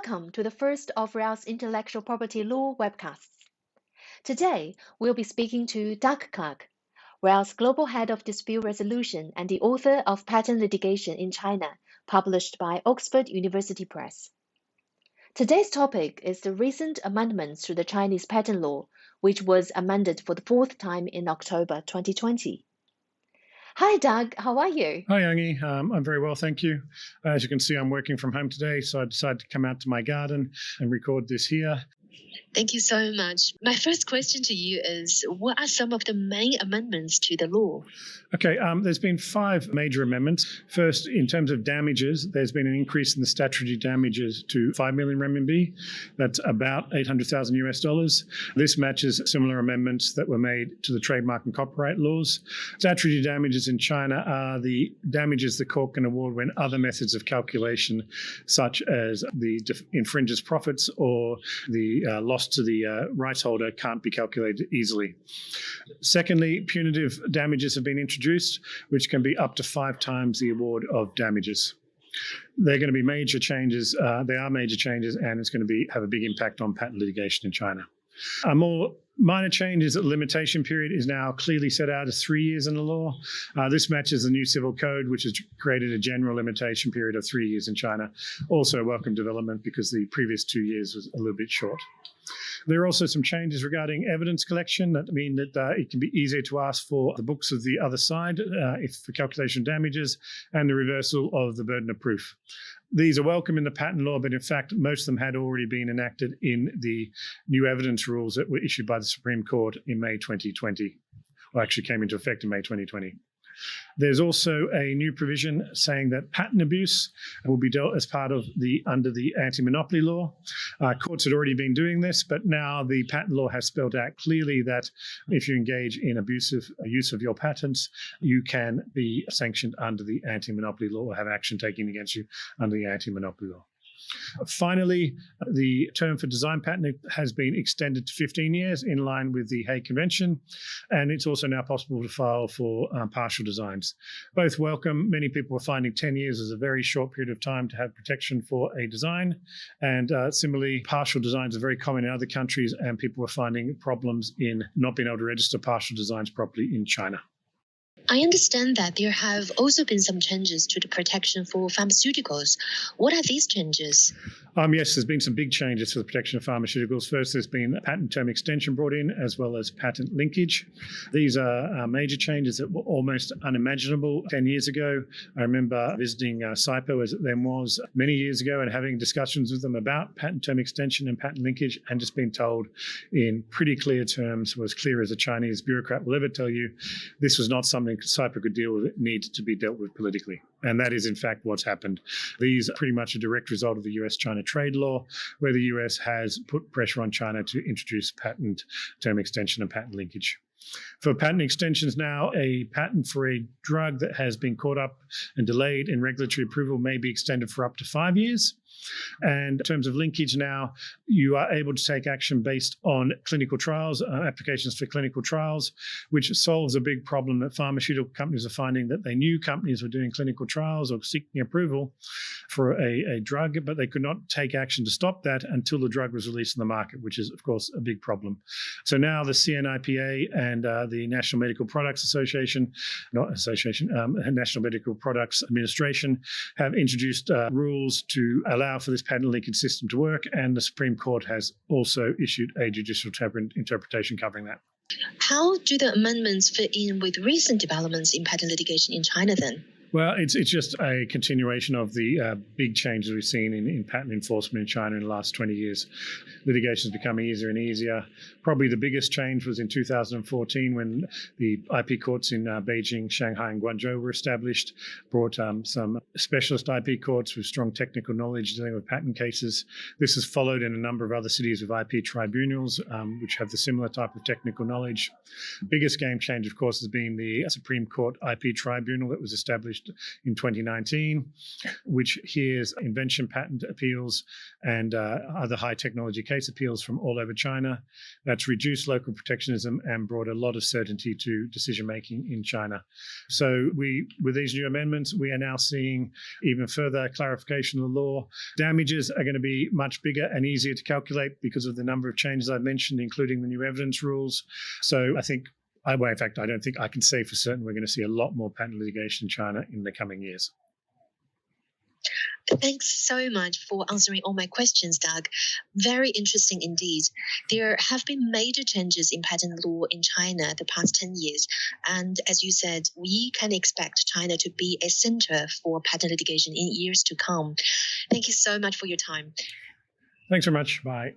Welcome to the first of Rouse Intellectual Property Law webcasts. Today, we'll be speaking to Doug Clark, Rouse Global Head of Dispute Resolution and the author of Patent Litigation in China, published by Oxford University Press. Today's topic is the recent amendments to the Chinese patent law, which was amended for the fourth time in October 2020. Hi, Doug. How are you? Hi, Youngie. I'm very well, thank you. As you can see, I'm working from home today, so I decided to come out to my garden and record this here. Thank you so much. My first question to you is, what are some of the main amendments to the law? Okay, there's been 5 major amendments. First, in terms of damages, there's been an increase in the statutory damages to 5 million renminbi. That's about $800,000. This matches similar amendments that were made to the trademark and copyright laws. Statutory damages in China are the damages the court can award when other methods of calculation, such as the infringer's profits or the loss to the rights holder, can't be calculated easily. Secondly, punitive damages have been introduced, which can be up to 5 times the award of damages. They're going to be major changes. They are major changes, and it's going to have a big impact on patent litigation in China. A more minor change is that the limitation period is now clearly set out as 3 years in the law. This matches the new civil code, which has created a general limitation period of 3 years in China. Also a welcome development because the previous 2 years was a little bit short. There are also some changes regarding evidence collection that mean that it can be easier to ask for the books of the other side for calculation of damages, and the reversal of the burden of proof. These are welcome in the patent law, but in fact, most of them had already been enacted in the new evidence rules that were issued by the Supreme Court in May 2020, or actually came into effect in May 2020. There's also a new provision saying that patent abuse will be dealt as part of under the anti-monopoly law. Courts had already been doing this, but now the patent law has spelled out clearly that if you engage in abusive use of your patents, you can be sanctioned under the anti-monopoly law or have action taken against you under the anti-monopoly law. Finally, the term for design patent has been extended to 15 years in line with the Hague Convention, and it's also now possible to file for partial designs. Both welcome. Many people are finding 10 years is a very short period of time to have protection for a design, and similarly, partial designs are very common in other countries, and people are finding problems in not being able to register partial designs properly in China. I understand that there have also been some changes to the protection for pharmaceuticals. What are these changes? Yes, there's been some big changes for the protection of pharmaceuticals. First, there's been a patent term extension brought in, as well as patent linkage. These are major changes that were almost unimaginable 10 years ago. I remember visiting SIPO, as it then was, many years ago, and having discussions with them about patent term extension and patent linkage, and just being told in pretty clear terms, or as clear as a Chinese bureaucrat will ever tell you, this was not something SIPO could deal with. It needed to be dealt with politically. And that is, in fact, what's happened. These are pretty much a direct result of the US-China trade law, where the US has put pressure on China to introduce patent term extension and patent linkage. For patent extensions now, a patent for a drug that has been caught up and delayed in regulatory approval may be extended for up to 5 years. And in terms of linkage now, you are able to take action based on clinical trials, applications for clinical trials, which solves a big problem that pharmaceutical companies are finding, that they knew companies were doing clinical trials or seeking approval for a drug, but they could not take action to stop that until the drug was released in the market, which is, of course, a big problem. So now the CNIPA and the National Medical Products National Medical Products Administration have introduced rules to allow for this patent linkage system to work, and the Supreme Court has also issued a judicial interpretation covering that. How do the amendments fit in with recent developments in patent litigation in China then? Well, it's just a continuation of the big changes we've seen in patent enforcement in China in the last 20 years. Litigation has become easier and easier. Probably the biggest change was in 2014 when the IP courts in Beijing, Shanghai, and Guangzhou were established, brought some specialist IP courts with strong technical knowledge dealing with patent cases. This is followed in a number of other cities with IP tribunals, which have the similar type of technical knowledge. Biggest game change, of course, has been the Supreme Court IP tribunal that was established published in 2019, which hears invention patent appeals and other high technology case appeals from all over China. That's reduced local protectionism and brought a lot of certainty to decision making in China. So with these new amendments, we are now seeing even further clarification of the law. Damages are going to be much bigger and easier to calculate because of the number of changes I've mentioned, including the new evidence rules. So in fact, I don't think I can say for certain we're going to see a lot more patent litigation in China in the coming years. Thanks so much for answering all my questions, Doug. Very interesting indeed. There have been major changes in patent law in China the past 10 years. And as you said, we can expect China to be a center for patent litigation in years to come. Thank you so much for your time. Thanks very much. Bye.